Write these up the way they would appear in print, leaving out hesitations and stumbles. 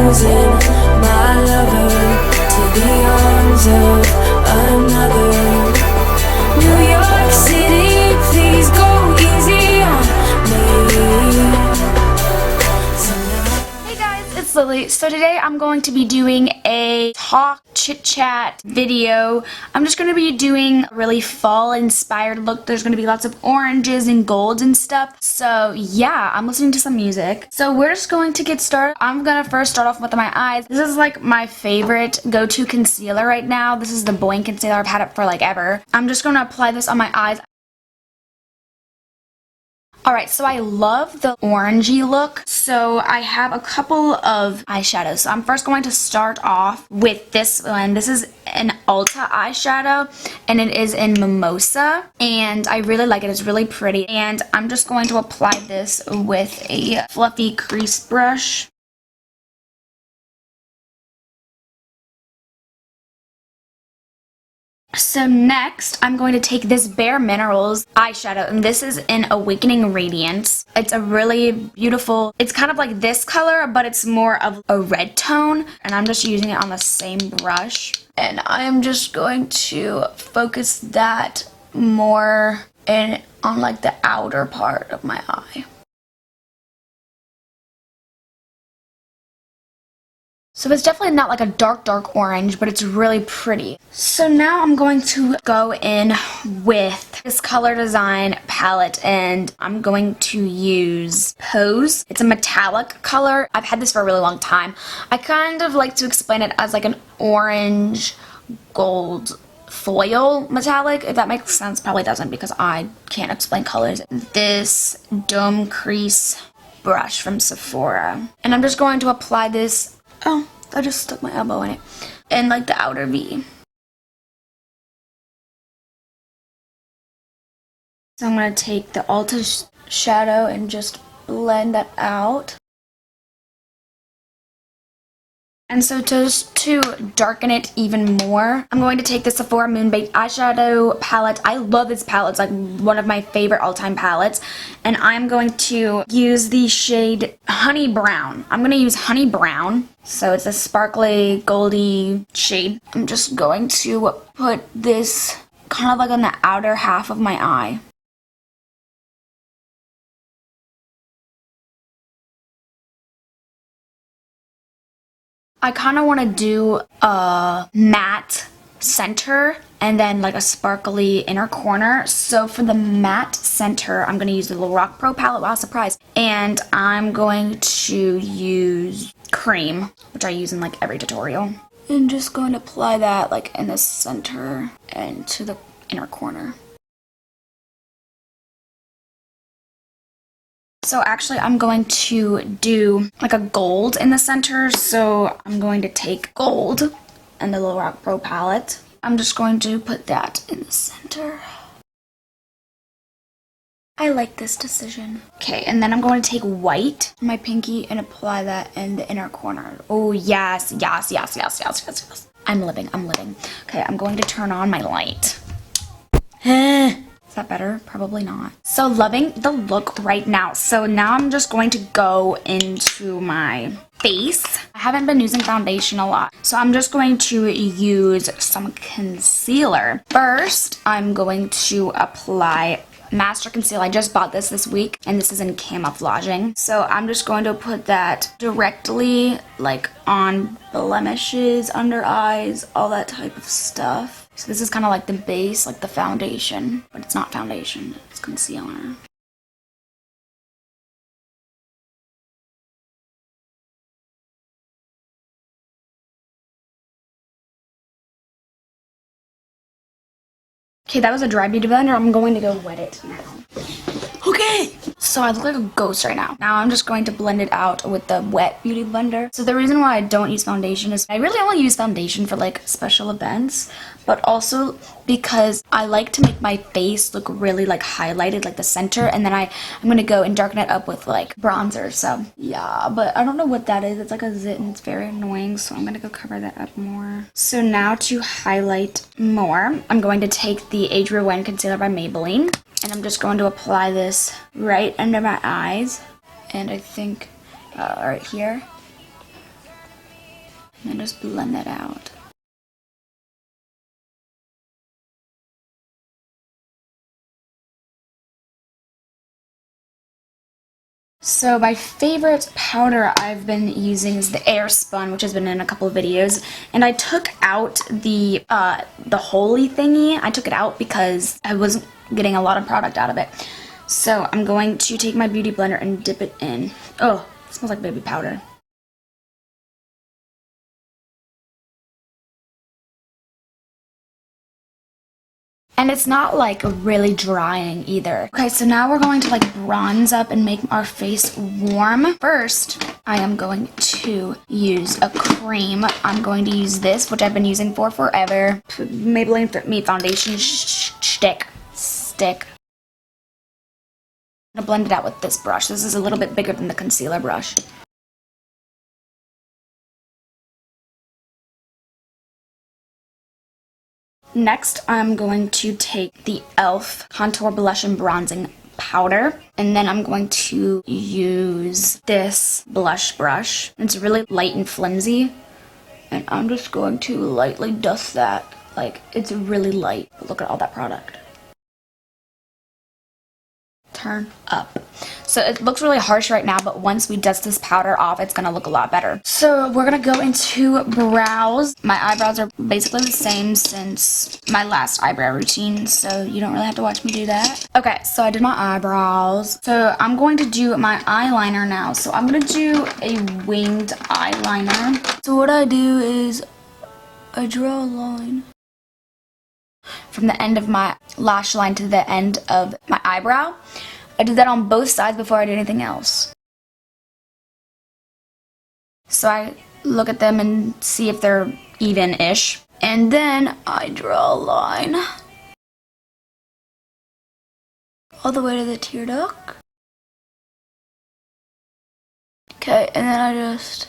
losing my lover to the arms of another. New York City, please go easy on me. Hey guys, it's Lily. So today I'm going to be doing a talk chit chat video. I'm just going to be doing a really fall inspired look. There's going to be lots of oranges and golds and stuff. So yeah, I'm listening to some music. So we're just going to get started. I'm going to first start off with my eyes. This is like my favorite go-to concealer right now. This is the Boing concealer. I've had it for like ever. I'm just going to apply this on my eyes. Alright, so I love the orangey look, so I have a couple of eyeshadows. So I'm first going to start off with this one. This is an Ulta eyeshadow, and it is in Mimosa, and I really like it. It's really pretty, and I'm just going to apply this with a fluffy crease brush. So next, I'm going to take this Bare Minerals eyeshadow, and this is in Awakening Radiance. It's a really beautiful, it's kind of like this color, but it's more of a red tone, and I'm just using it on the same brush. And I am just going to focus that more on like the outer part of my eye. So it's definitely not like a dark orange, but it's really pretty. So now I'm going to go in with this Color Design palette, and I'm going to use Pose. It's a metallic color. I've had this for a really long time. I kind of like to explain it as like an orange gold foil metallic, if that makes sense. Probably doesn't, because I can't explain colors. This Dome Crease brush from Sephora. And I'm just going to apply this. Oh, I just stuck my elbow in it. And like the outer V. So I'm going to take the Ulta shadow and just blend that out. And so just to darken it even more, I'm going to take the Sephora Moonbaked eyeshadow palette. I love this palette. It's like one of my favorite all-time palettes. And I'm going to use the shade Honey Brown. I'm going to use Honey Brown. So it's a sparkly, goldy shade. I'm just going to put this kind of like on the outer half of my eye. I kind of want to do a matte center and then like a sparkly inner corner. So for the matte center, I'm going to use the Lorac Pro palette. Wow, surprise. And I'm going to use cream, which I use in like every tutorial. And just going to apply that like in the center and to the inner corner. So actually I'm going to do like a gold in the center, so I'm going to take gold and the Lorac Pro palette. I'm just going to put that in the center. I like this decision. Okay, and then I'm going to take white, my pinky, and apply that in the inner corner. Oh yes, yes, yes, yes, yes, yes, yes. I'm living, I'm living. Okay, I'm going to turn on my light. Is that better? Probably not. So loving the look right now. So now I'm just going to go into my face. I haven't been using foundation a lot, so I'm just going to use some concealer. First, I'm going to apply Master Conceal. I just bought this week, and this is in Camouflaging. So I'm just going to put that directly like on blemishes, under eyes, all that type of stuff. So this is kind of like the base, like the foundation, but it's not foundation, it's concealer. Okay, that was a dry beauty blender. I'm going to go wet it now. Okay! So I look like a ghost right now. Now I'm just going to blend it out with the wet beauty blender. So the reason why I don't use foundation is I really only use foundation for like special events, but also because I like to make my face look really like highlighted, like the center, and then I'm gonna go and darken it up with like bronzer. So yeah, but I don't know what that is. It's like a zit and it's very annoying, so I'm gonna go cover that up more. So now to highlight more, I'm going to take the Age Rewind Concealer by Maybelline, and I'm just going to apply this right under my eyes, and I think right here. And just blend that out. So my favorite powder I've been using is the Air Spun, which has been in a couple of videos. And I took out the holy thingy. I took it out because I wasn't getting a lot of product out of it. So I'm going to take my beauty blender and dip it in. Oh, it smells like baby powder. And it's not like really drying either. Okay, so now we're going to like bronze up and make our face warm. First, I am going to use a cream. I'm going to use this, which I've been using for forever. Maybelline Fit Me Foundation Stick. I'm gonna blend it out with this brush. This is a little bit bigger than the concealer brush. Next, I'm going to take the e.l.f. Contour Blush and Bronzing Powder, and then I'm going to use this blush brush. It's really light and flimsy, and I'm just going to lightly dust that. Like, it's really light. Look at all that product. Turn up. So it looks really harsh right now, but once we dust this powder off, it's gonna look a lot better. So we're gonna go into brows. My eyebrows are basically the same since my last eyebrow routine, so you don't really have to watch me do that. Okay, so I did my eyebrows. So I'm going to do my eyeliner now. So I'm gonna do a winged eyeliner. So what I do is I draw a line from the end of my lash line to the end of my eyebrow. I do that on both sides before I do anything else. So I look at them and see if they're even-ish. And then I draw a line all the way to the tear duct. Okay, and then I just...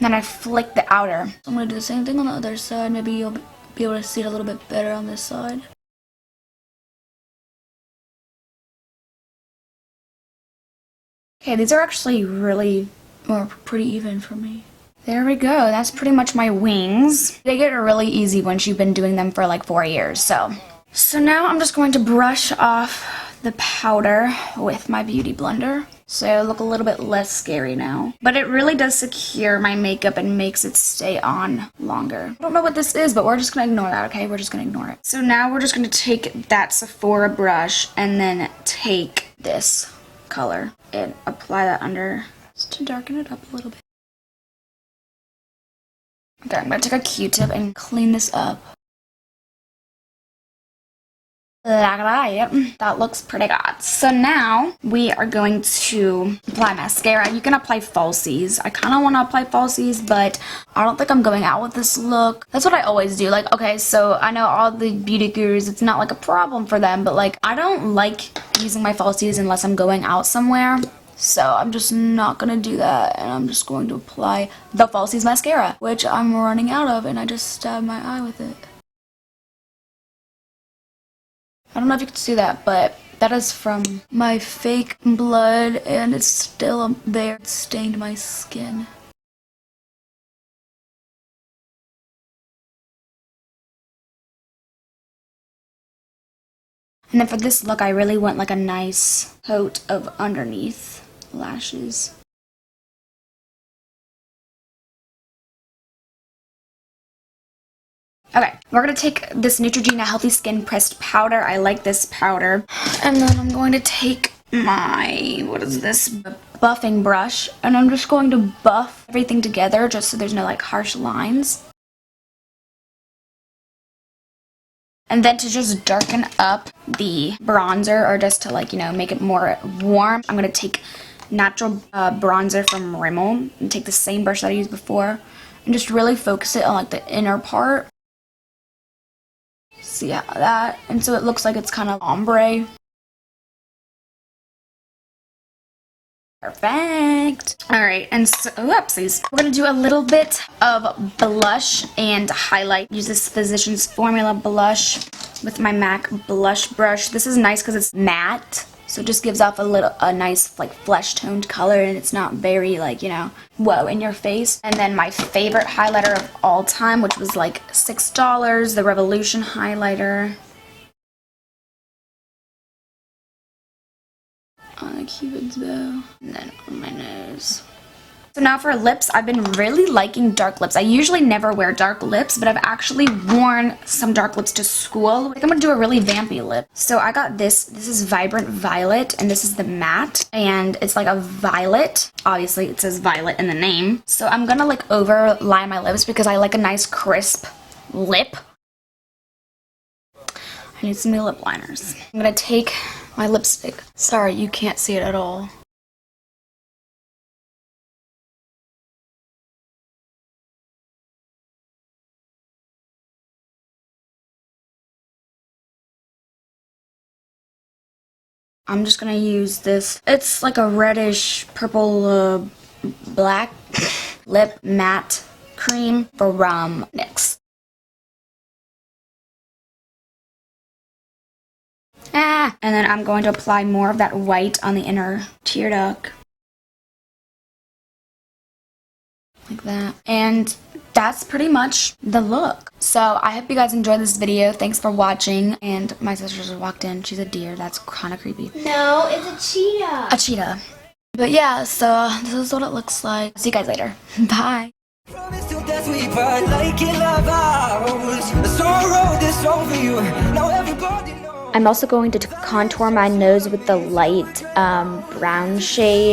Then I flick the outer. So I'm going to do the same thing on the other side. Maybe you'll be able to see it a little bit better on this side. Okay, these are actually really, or pretty even for me. There we go. That's pretty much my wings. They get really easy once you've been doing them for like 4 years, so. So now I'm just going to brush off the powder with my beauty blender. So I look a little bit less scary now. But it really does secure my makeup and makes it stay on longer. I don't know what this is, but we're just gonna ignore that, okay? We're just gonna ignore it. So now we're just gonna take that Sephora brush and then take this color and apply that under just to darken it up a little bit. Okay, I'm gonna take a Q-tip and clean this up. Like that. That looks pretty good. So now we are going to apply mascara. You can apply falsies. I kind of want to apply falsies, but I don't think I'm going out with this look. That's what I always do. Like, okay, so I know all the beauty gurus, it's not like a problem for them, but like I don't like using my falsies unless I'm going out somewhere. So I'm just not gonna do that, and I'm just going to apply the falsies mascara, which I'm running out of, and I just stabbed my eye with it. I don't know if you can see that, but that is from my fake blood, and it's still there. It stained my skin. And then for this look, I really want like a nice coat of underneath lashes. Okay, we're going to take this Neutrogena Healthy Skin Pressed Powder. I like this powder. And then I'm going to take my, what is this, buffing brush. And I'm just going to buff everything together just so there's no like harsh lines. And then to just darken up the bronzer, or just to like, you know, make it more warm, I'm going to take natural bronzer from Rimmel and take the same brush that I used before and just really focus it on like the inner part. See how that, and so it looks like it's kind of ombre. Perfect. All right, and so, oopsies. We're gonna do a little bit of blush and highlight. Use this Physicians Formula blush with my MAC blush brush. This is nice because it's matte, So it just gives off a nice like flesh toned color, and it's not very like, you know, whoa, in your face. And then my favorite highlighter of all time, which was like $6, the Revolution highlighter. On the Cupid's bow, and then on my nose. So now for lips, I've been really liking dark lips. I usually never wear dark lips, but I've actually worn some dark lips to school. I think I'm gonna do a really vampy lip. So I got this. This is Vibrant Violet, and this is the matte, and it's like a violet. Obviously, it says violet in the name. So I'm gonna like overline my lips because I like a nice crisp lip. I need some new lip liners. I'm gonna take my lipstick. Sorry, you can't see it at all. I'm just gonna use this. It's like a reddish purple black lip matte cream from NYX. And then I'm going to apply more of that white on the inner tear duct. Like that. And that's pretty much the look. So I hope you guys enjoyed this video. Thanks for watching. And my sister just walked in. She's a deer. That's kind of creepy. No, it's a cheetah. A cheetah. But yeah, so this is what it looks like. See you guys later. Bye. I'm also going to contour my nose with the light brown shade.